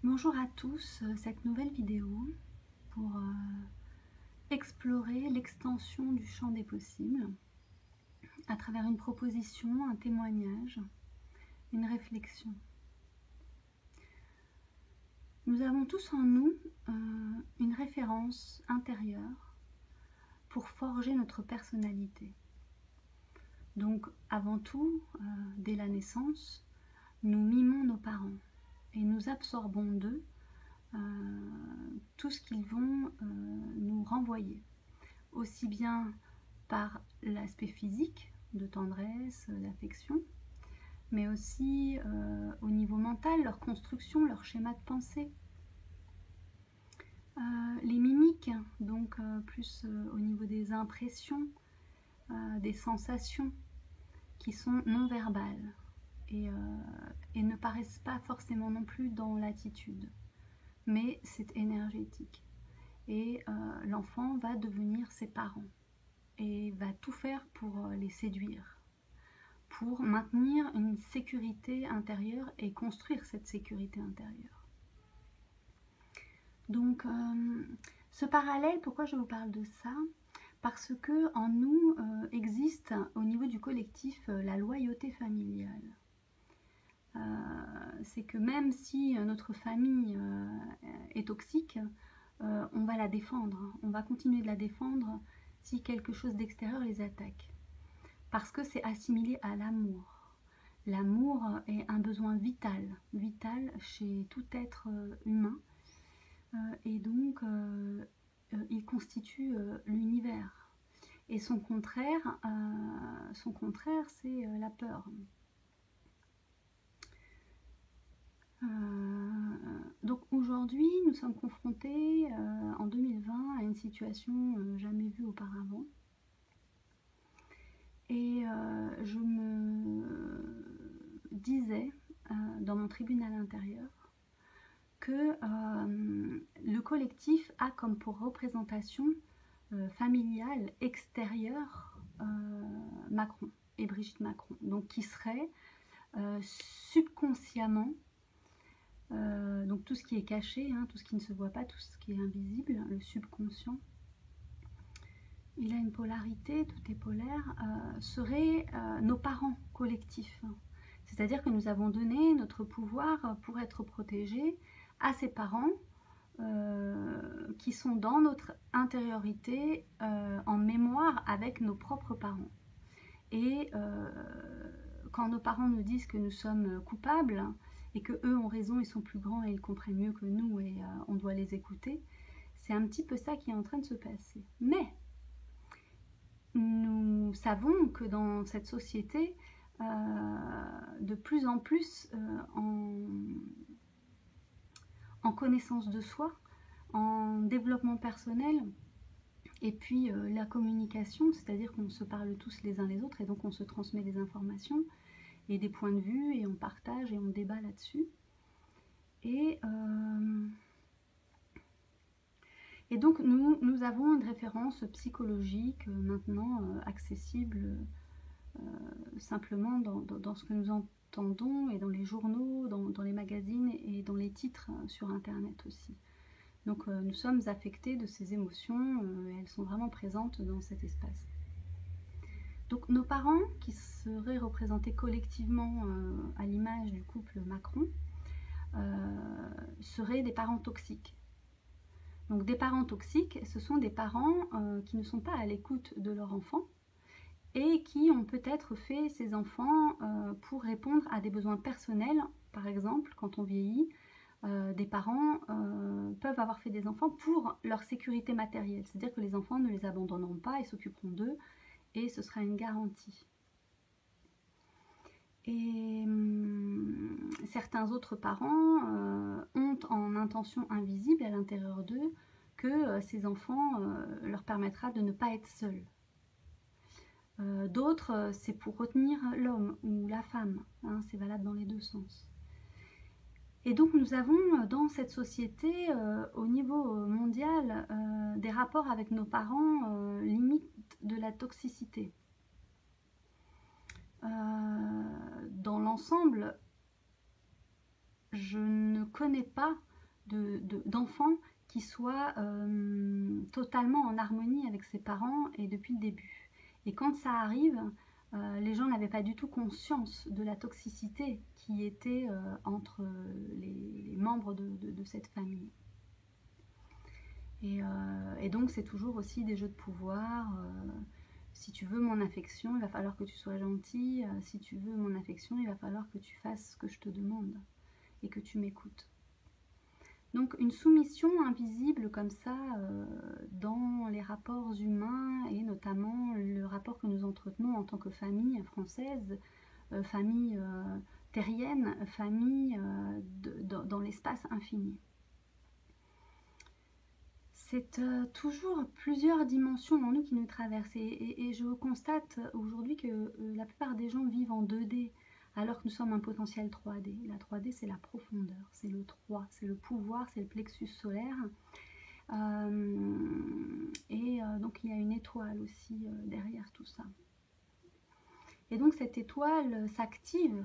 Bonjour à tous, cette nouvelle vidéo pour explorer l'extension du champ des possibles à travers une proposition, un témoignage, une réflexion. Nous avons tous en nous une référence intérieure pour forger notre personnalité. Donc avant tout, dès la naissance, nous mimons nos parents et nous absorbons d'eux tout ce qu'ils vont nous renvoyer, aussi bien par l'aspect physique, de tendresse, d'affection, mais aussi au niveau mental, leur construction, leur schéma de pensée. Les mimiques, donc plus au niveau des impressions, des sensations qui sont non verbales et ne paraissent pas forcément non plus dans l'attitude, mais c'est énergétique. Et l'enfant va devenir ses parents et va tout faire pour les séduire, pour maintenir une sécurité intérieure et construire cette sécurité intérieure. Donc ce parallèle, pourquoi je vous parle de ça? Parce que en nous existe au niveau du collectif la loyauté familiale. C'est que même si notre famille est toxique, on va la défendre, on va continuer de la défendre si quelque chose d'extérieur les attaque. Parce que c'est assimilé à l'amour. L'amour est un besoin vital, vital chez tout être humain. Et donc, il constitue l'univers. Et son contraire c'est la peur. Donc aujourd'hui, nous sommes confrontés en 2020 à une situation jamais vue auparavant. Et je me disais dans mon tribunal intérieur que le collectif a comme pour représentation familiale extérieure Macron et Brigitte Macron, donc qui serait subconsciemment, donc tout ce qui est caché, tout ce qui ne se voit pas, tout ce qui est invisible, le subconscient, il a une polarité, tout est polaire, seraient nos parents collectifs. C'est-à-dire que nous avons donné notre pouvoir pour être protégés à ces parents qui sont dans notre intériorité en mémoire avec nos propres parents. Et quand nos parents nous disent que nous sommes coupables et que eux ont raison, ils sont plus grands et ils comprennent mieux que nous et on doit les écouter, c'est un petit peu ça qui est en train de se passer. Mais nous savons que dans cette société, de plus en plus en connaissance de soi, en développement personnel, et puis la communication, c'est-à-dire qu'on se parle tous les uns les autres et donc on se transmet des informations et des points de vue et on partage et on débat là-dessus. Et donc nous avons une référence psychologique maintenant accessible simplement dans ce que nous entendons et dans les journaux, dans les magazines et dans les titres sur internet aussi. Donc nous sommes affectés de ces émotions et elles sont vraiment présentes dans cet espace. Donc nos parents, qui seraient représentés collectivement à l'image du couple Macron, seraient des parents toxiques. Donc des parents toxiques, ce sont des parents qui ne sont pas à l'écoute de leur enfant et qui ont peut-être fait ces enfants pour répondre à des besoins personnels. Par exemple, quand on vieillit, des parents peuvent avoir fait des enfants pour leur sécurité matérielle. C'est-à-dire que les enfants ne les abandonneront pas et s'occuperont d'eux et ce sera une garantie. Et certains autres parents ont en intention invisible à l'intérieur d'eux que ces enfants leur permettra de ne pas être seuls. D'autres, c'est pour retenir l'homme ou la femme, c'est valable dans les deux sens. Et donc nous avons dans cette société, au niveau mondial, des rapports avec nos parents limite de la toxicité. Dans l'ensemble, je ne connais pas d'enfant qui soit totalement en harmonie avec ses parents et depuis le début. Et quand ça arrive, les gens n'avaient pas du tout conscience de la toxicité qui était entre les membres de cette famille. Et donc c'est toujours aussi des jeux de pouvoir. Si tu veux mon affection, il va falloir que tu sois gentil. Si tu veux mon affection, il va falloir que tu fasses ce que je te demande et que tu m'écoutes. Donc une soumission invisible comme ça dans les rapports humains et notamment le rapport que nous entretenons en tant que famille française, famille terrienne, famille dans l'espace infini. C'est toujours plusieurs dimensions en nous qui nous traversent et je constate aujourd'hui que la plupart des gens vivent en 2D alors que nous sommes un potentiel 3D. La 3D c'est la profondeur, c'est le 3, c'est le pouvoir, c'est le plexus solaire. Donc il y a une étoile aussi derrière tout ça. Et donc cette étoile s'active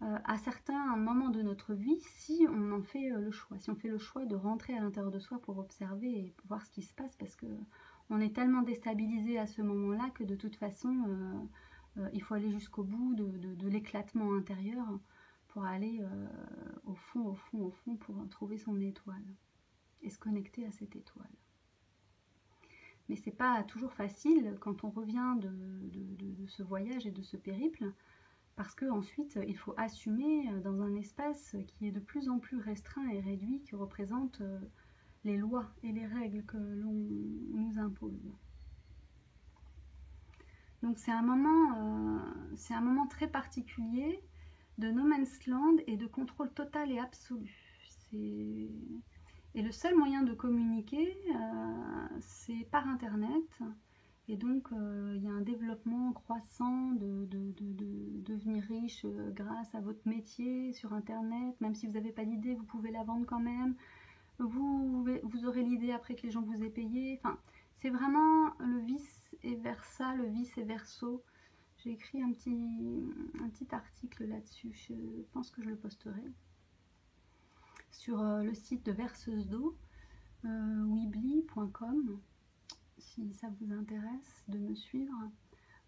à certains moments de notre vie si on en fait le choix. Si on fait le choix de rentrer à l'intérieur de soi pour observer et voir ce qui se passe, parce qu'on est tellement déstabilisé à ce moment-là que de toute façon, il faut aller jusqu'au bout de l'éclatement intérieur pour aller au fond, pour trouver son étoile et se connecter à cette étoile. Mais c'est pas toujours facile quand on revient de ce voyage et de ce périple, parce qu'ensuite il faut assumer dans un espace qui est de plus en plus restreint et réduit, qui représente les lois et les règles que l'on nous impose. Donc c'est un moment très particulier de no man's land et de contrôle total et absolu. Et le seul moyen de communiquer, c'est par Internet. Et donc, il y a un développement croissant de devenir riche grâce à votre métier sur Internet. Même si vous n'avez pas d'idée, vous pouvez la vendre quand même. Vous aurez l'idée après que les gens vous aient payé. Enfin, c'est vraiment le vice et versa, le vice et verso. J'ai écrit un petit article là-dessus. Je pense que je le posterai sur le site de Verseuse d'eau, weebly.com. Si ça vous intéresse de me suivre.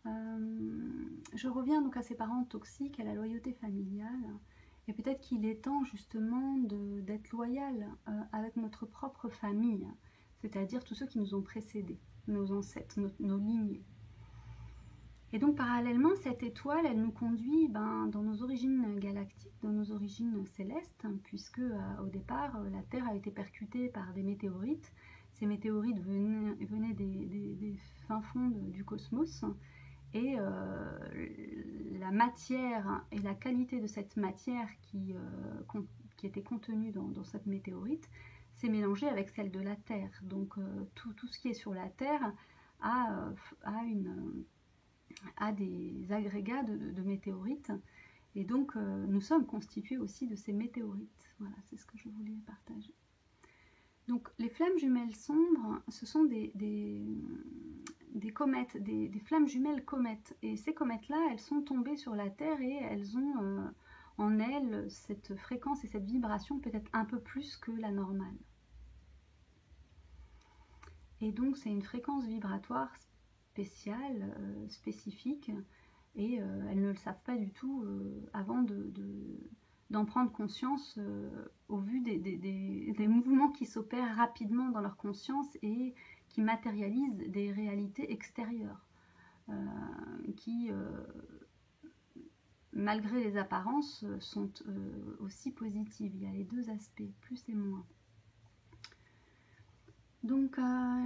Je reviens donc à ces parents toxiques, à la loyauté familiale, et peut-être qu'il est temps justement d'être loyal avec notre propre famille, c'est-à-dire tous ceux qui nous ont précédés, nos ancêtres, nos lignées. Et donc parallèlement, cette étoile, elle nous conduit dans nos origines galactiques, dans nos origines célestes, puisque au départ, la Terre a été percutée par des météorites. Ces météorites venaient des fins fonds du cosmos et la matière et la qualité de cette matière qui était contenue dans cette météorite s'est mélangée avec celle de la Terre. Donc tout ce qui est sur la Terre a des agrégats de météorites et donc nous sommes constitués aussi de ces météorites. Voilà, c'est ce que je voulais partager. Donc les flammes jumelles sombres, ce sont des comètes, des flammes jumelles comètes. Et ces comètes-là, elles sont tombées sur la Terre et elles ont en elles cette fréquence et cette vibration peut-être un peu plus que la normale. Et donc c'est une fréquence vibratoire spéciale, spécifique, et elles ne le savent pas du tout avant d'en prendre conscience au vu des mouvements qui s'opèrent rapidement dans leur conscience et qui matérialisent des réalités extérieures qui, malgré les apparences, sont aussi positives. Il y a les deux aspects, plus et moins. Donc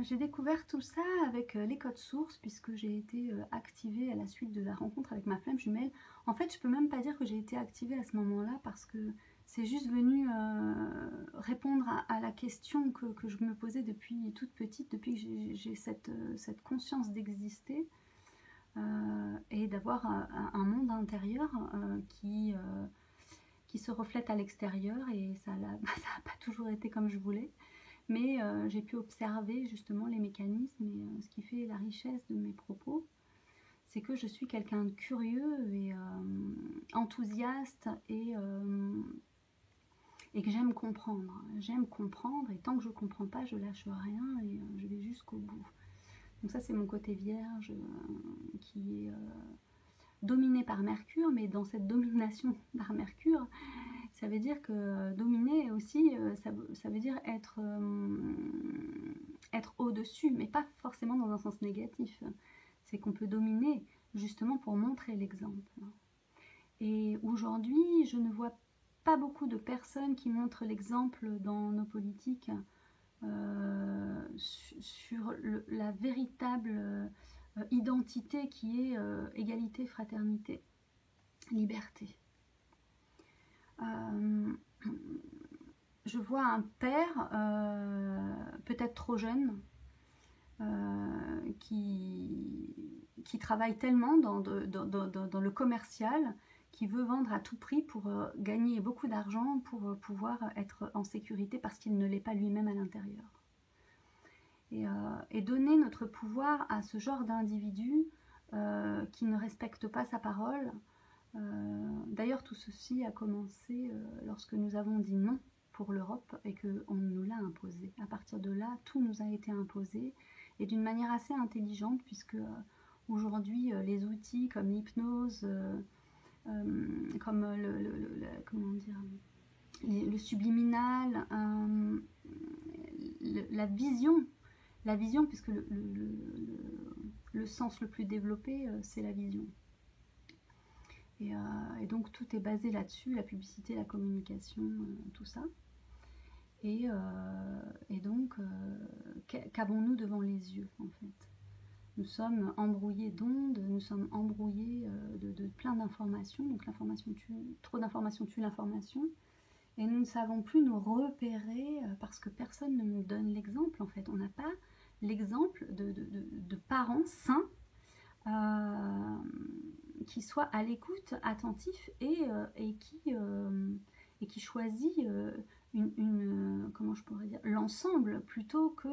j'ai découvert tout ça avec les codes sources puisque j'ai été activée à la suite de la rencontre avec ma flamme jumelle. En fait, je peux même pas dire que j'ai été activée à ce moment-là parce que c'est juste venu répondre à la question que je me posais depuis toute petite, depuis que j'ai cette conscience d'exister et d'avoir un monde intérieur qui se reflète à l'extérieur, et ça n'a pas toujours été comme je voulais. Mais j'ai pu observer justement les mécanismes et ce qui fait la richesse de mes propos, c'est que je suis quelqu'un de curieux et enthousiaste et et que j'aime comprendre. J'aime comprendre, et tant que je ne comprends pas, je lâche rien et je vais jusqu'au bout. Donc ça, c'est mon côté vierge qui est dominé par Mercure, mais dans cette domination par Mercure, ça veut dire que dominer aussi, ça veut dire être au-dessus, mais pas forcément dans un sens négatif. C'est qu'on peut dominer justement pour montrer l'exemple. Et aujourd'hui, je ne vois pas beaucoup de personnes qui montrent l'exemple dans nos politiques sur la véritable identité qui est égalité, fraternité, liberté. Je vois un père, peut-être trop jeune, qui travaille tellement dans le commercial, qui veut vendre à tout prix pour gagner beaucoup d'argent, pour pouvoir être en sécurité parce qu'il ne l'est pas lui-même à l'intérieur. Et donner notre pouvoir à ce genre d'individu qui ne respecte pas sa parole. D'ailleurs, tout ceci a commencé lorsque nous avons dit non pour l'Europe et qu'on nous l'a imposé. À partir de là, tout nous a été imposé et d'une manière assez intelligente, puisque aujourd'hui, les outils comme l'hypnose, comme le subliminal, la vision, puisque le sens le plus développé, c'est la vision. Et donc tout est basé là-dessus, la publicité, la communication, tout ça. Et donc, qu'avons-nous devant les yeux, en fait? Nous sommes embrouillés d'ondes, nous sommes embrouillés de plein d'informations. Donc trop d'informations tue l'information. Et nous ne savons plus nous repérer parce que personne ne nous donne l'exemple, en fait. On n'a pas l'exemple de parents sains qui soient à l'écoute, attentifs et qui choisit comment je pourrais dire, l'ensemble plutôt que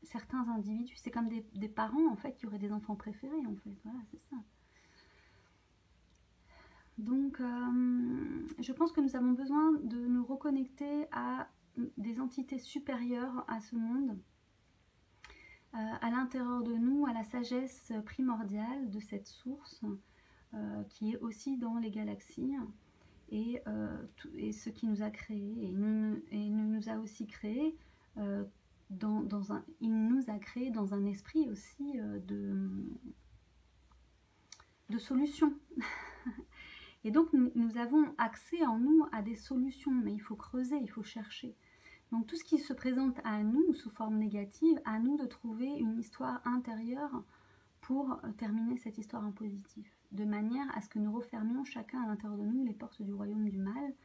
certains individus. C'est comme des parents en fait qui auraient des enfants préférés en fait. Voilà, c'est ça. Donc je pense que nous avons besoin de nous reconnecter à des entités supérieures à ce monde, à l'intérieur de nous, à la sagesse primordiale de cette source qui est aussi dans les galaxies et ce qui nous a créés et nous a aussi créés il nous a créés dans un esprit aussi de solutions. Et donc nous avons accès en nous à des solutions, mais il faut creuser, il faut chercher. Donc tout ce qui se présente à nous sous forme négative, à nous de trouver une histoire intérieure pour terminer cette histoire en positif, de manière à ce que nous refermions chacun à l'intérieur de nous les portes du royaume du mal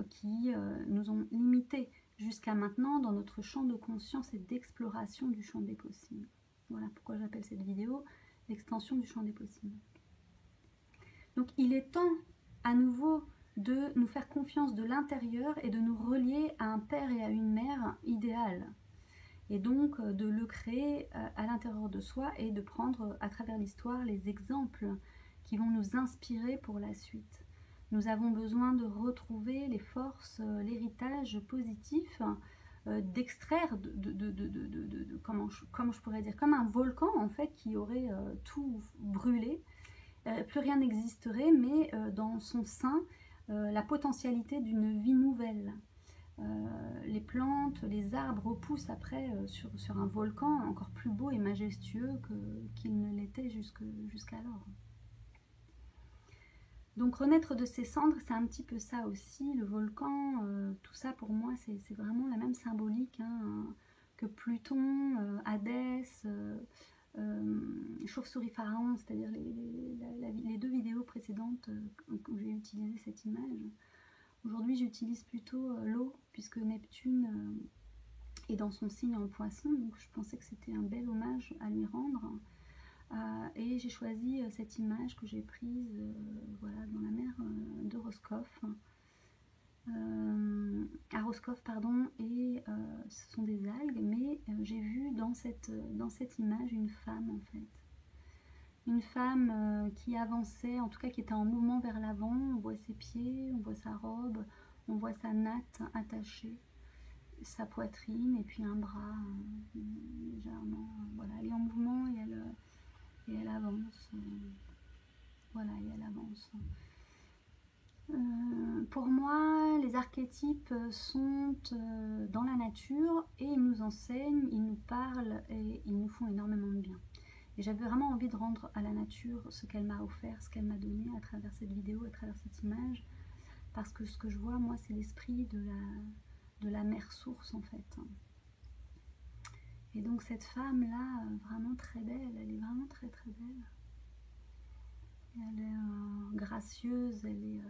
qui nous ont limités jusqu'à maintenant dans notre champ de conscience et d'exploration du champ des possibles. Voilà pourquoi j'appelle cette vidéo l'extension du champ des possibles. Donc il est temps à nouveau de nous faire confiance de l'intérieur et de nous relier à un père et à une mère idéal. Et donc de le créer à l'intérieur de soi et de prendre à travers l'histoire les exemples qui vont nous inspirer pour la suite. Nous avons besoin de retrouver les forces, l'héritage positif, d'extraire comment je pourrais dire, comme un volcan en fait qui aurait tout brûlé. Plus rien n'existerait, mais dans son sein, la potentialité d'une vie nouvelle. Les plantes, les arbres repoussent après sur un volcan encore plus beau et majestueux qu'il ne l'était jusqu'alors. Donc renaître de ses cendres, c'est un petit peu ça aussi, le volcan, tout ça pour moi c'est vraiment la même symbolique que Pluton, Hadès, Chauve-souris Pharaon, c'est-à-dire les deux vidéos précédentes où j'ai utilisé cette image. Aujourd'hui j'utilise plutôt l'eau, puisque Neptune est dans son signe en poisson, donc je pensais que c'était un bel hommage à lui rendre. Et j'ai choisi cette image que j'ai prise voilà, dans la mer de Roscoff. À Roscoff, pardon, et ce sont des algues, mais j'ai vu dans cette image une femme en fait. Une femme qui avançait, en tout cas qui était en mouvement vers l'avant, on voit ses pieds, on voit sa robe, On voit sa natte attachée, sa poitrine et puis un bras légèrement, voilà, elle est en mouvement et elle avance, voilà, et elle avance. Pour moi, les archétypes sont dans la nature et ils nous enseignent, ils nous parlent et ils nous font énormément de bien. Et j'avais vraiment envie de rendre à la nature ce qu'elle m'a offert, ce qu'elle m'a donné à travers cette vidéo, à travers cette image, parce que ce que je vois, moi, c'est l'esprit de la mère source, en fait. Et donc cette femme-là, vraiment très belle, elle est vraiment très très belle. Elle est gracieuse, elle est...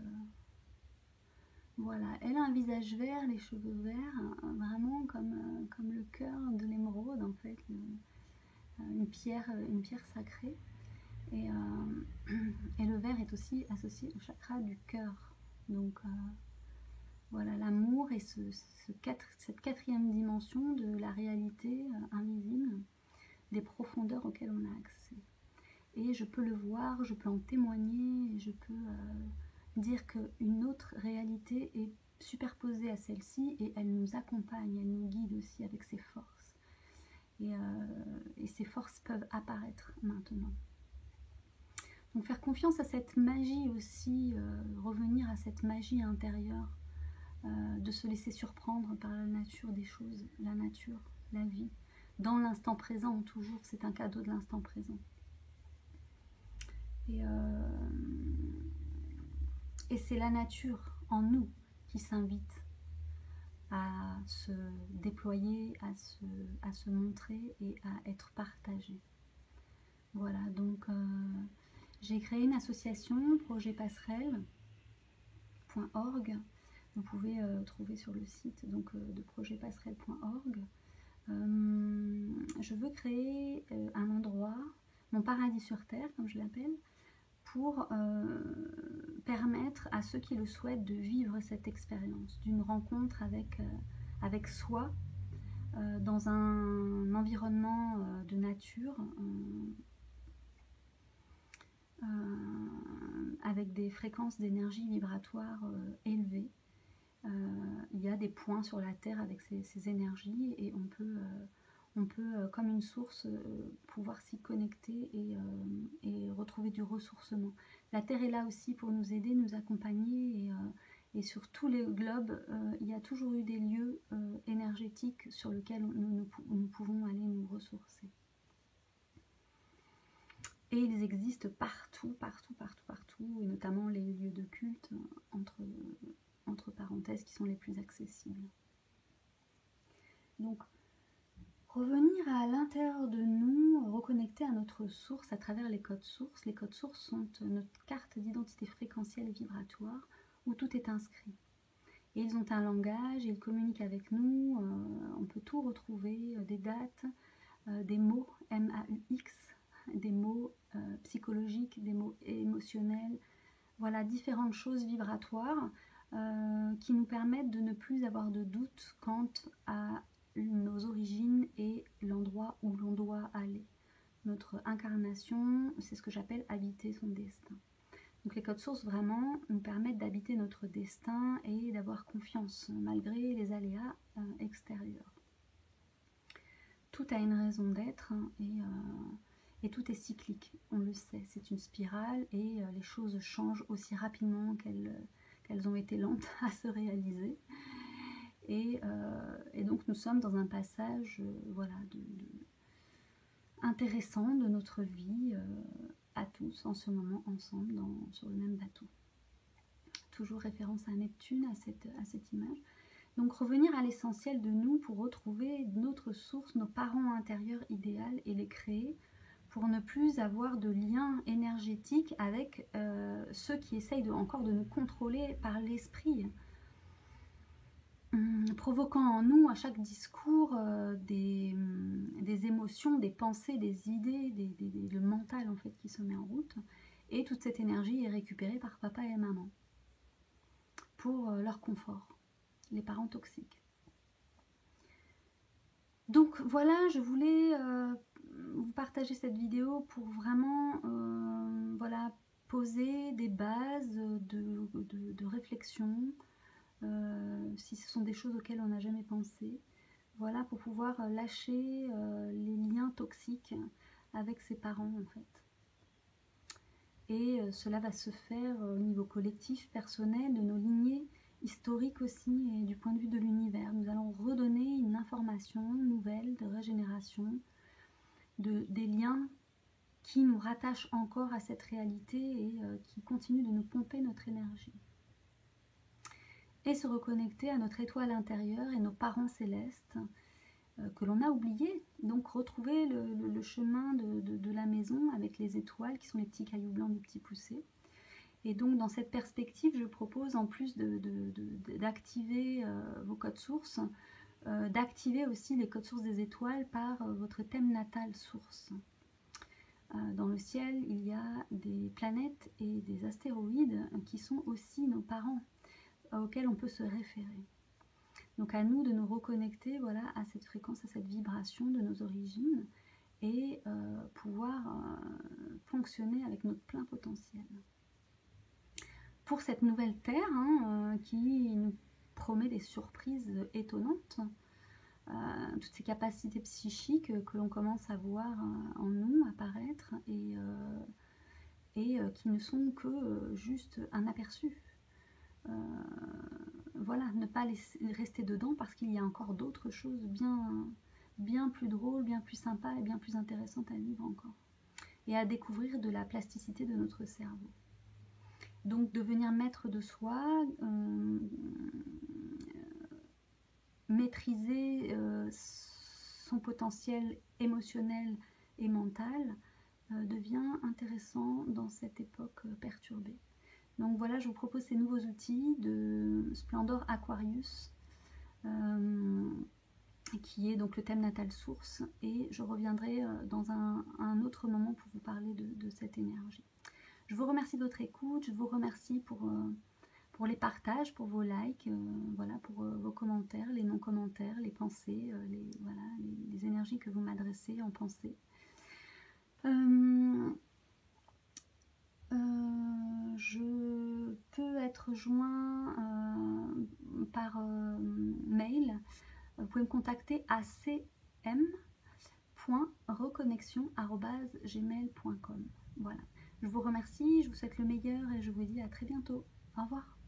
voilà, elle a un visage vert, les cheveux verts, vraiment comme le cœur de l'émeraude, en fait, une pierre sacrée. Et le vert est aussi associé au chakra du cœur. Donc voilà, l'amour et cette quatrième dimension de la réalité invisible, des profondeurs auxquelles on a accès. Et je peux le voir, je peux en témoigner, et je peux dire qu'une autre réalité est superposée à celle-ci et elle nous accompagne, elle nous guide aussi avec ses forces. Et ces forces peuvent apparaître maintenant. Donc faire confiance à cette magie aussi, revenir à cette magie intérieure, de se laisser surprendre par la nature des choses, la nature, la vie. Dans l'instant présent, toujours, c'est un cadeau de l'instant présent. Et c'est la nature en nous qui s'invite à se déployer, à se montrer et à être partagée. Voilà, donc j'ai créé une association, projetpasserelle.org. Vous pouvez trouver sur le site donc, de projetpasserelle.org. Je veux créer un endroit, mon paradis sur terre, comme je l'appelle, pour permettre à ceux qui le souhaitent de vivre cette expérience d'une rencontre avec soi dans un environnement de nature, avec des fréquences d'énergie vibratoire élevées. Il y a des points sur la Terre avec ces énergies et on peut comme une source, pouvoir s'y connecter et retrouver du ressourcement. La Terre est là aussi pour nous aider, nous accompagner et sur tous les globes, il y a toujours eu des lieux énergétiques sur lesquels nous pouvons aller nous ressourcer. Et ils existent partout, partout, partout, partout, et notamment les lieux de culte, entre parenthèses, qui sont les plus accessibles. Donc, revenir à l'intérieur de nous, reconnecter à notre source à travers les codes sources. Les codes sources sont notre carte d'identité fréquentielle et vibratoire où tout est inscrit. Et ils ont un langage, ils communiquent avec nous, on peut tout retrouver, des dates, des mots, M-A-U-X, des mots psychologiques, des mots émotionnels, voilà, différentes choses vibratoires qui nous permettent de ne plus avoir de doute quant à nos origines et l'endroit où l'on doit aller. Notre incarnation, c'est ce que j'appelle habiter son destin. Donc les codes sources vraiment nous permettent d'habiter notre destin et d'avoir confiance malgré les aléas extérieurs. Tout a une raison d'être et tout est cyclique, on le sait, c'est une spirale et les choses changent aussi rapidement qu'elles ont été lentes à se réaliser. Et donc nous sommes dans un passage voilà, intéressant de notre vie à tous en ce moment ensemble sur le même bateau. Toujours référence à Neptune, à cette image. Donc revenir à l'essentiel de nous pour retrouver notre source, nos parents intérieurs idéaux et les créer pour ne plus avoir de lien énergétique avec ceux qui essayent encore de nous contrôler par l'esprit. Provoquant en nous à chaque discours des émotions, des pensées, des idées, le mental en fait qui se met en route, et toute cette énergie est récupérée par papa et maman pour leur confort, les parents toxiques. Donc voilà, je voulais vous partager cette vidéo pour vraiment voilà, poser des bases de réflexion, si ce sont des choses auxquelles on n'a jamais pensé. Voilà, pour pouvoir lâcher les liens toxiques avec ses parents en fait. Et cela va se faire au niveau collectif, personnel, de nos lignées historiques aussi, et du point de vue de l'univers. Nous allons redonner une information nouvelle de régénération, des liens qui nous rattachent encore à cette réalité et qui continuent de nous pomper notre énergie. Et se reconnecter à notre étoile intérieure et nos parents célestes, que l'on a oublié, donc retrouver le chemin de la maison avec les étoiles qui sont les petits cailloux blancs du petit poussé. Et donc dans cette perspective, je propose en plus d'activer vos codes sources, d'activer aussi les codes sources des étoiles par votre thème natal source. Dans le ciel, il y a des planètes et des astéroïdes qui sont aussi nos parents, auxquels on peut se référer. Donc à nous de nous reconnecter, voilà, à cette fréquence, à cette vibration de nos origines et pouvoir fonctionner avec notre plein potentiel. Pour cette nouvelle Terre qui nous promet des surprises étonnantes, toutes ces capacités psychiques que l'on commence à voir en nous apparaître et qui ne sont que juste un aperçu. Voilà, ne pas rester dedans parce qu'il y a encore d'autres choses bien plus drôles, bien plus sympas et bien plus intéressantes à vivre encore. Et à découvrir de la plasticité de notre cerveau. Donc devenir maître de soi, maîtriser son potentiel émotionnel et mental devient intéressant dans cette époque perturbée. Donc voilà, je vous propose ces nouveaux outils de Splendor Aquarius, qui est donc le thème natal source, et je reviendrai dans un autre moment pour vous parler de cette énergie. Je vous remercie de votre écoute, je vous remercie pour les partages, pour vos likes, voilà, pour vos commentaires, les non-commentaires, les pensées, voilà, les énergies que vous m'adressez en pensée. Je peux être joint par mail. Vous pouvez me contacter à cm.reconnexion@gmail.com. Voilà. Je vous remercie, je vous souhaite le meilleur et je vous dis à très bientôt. Au revoir.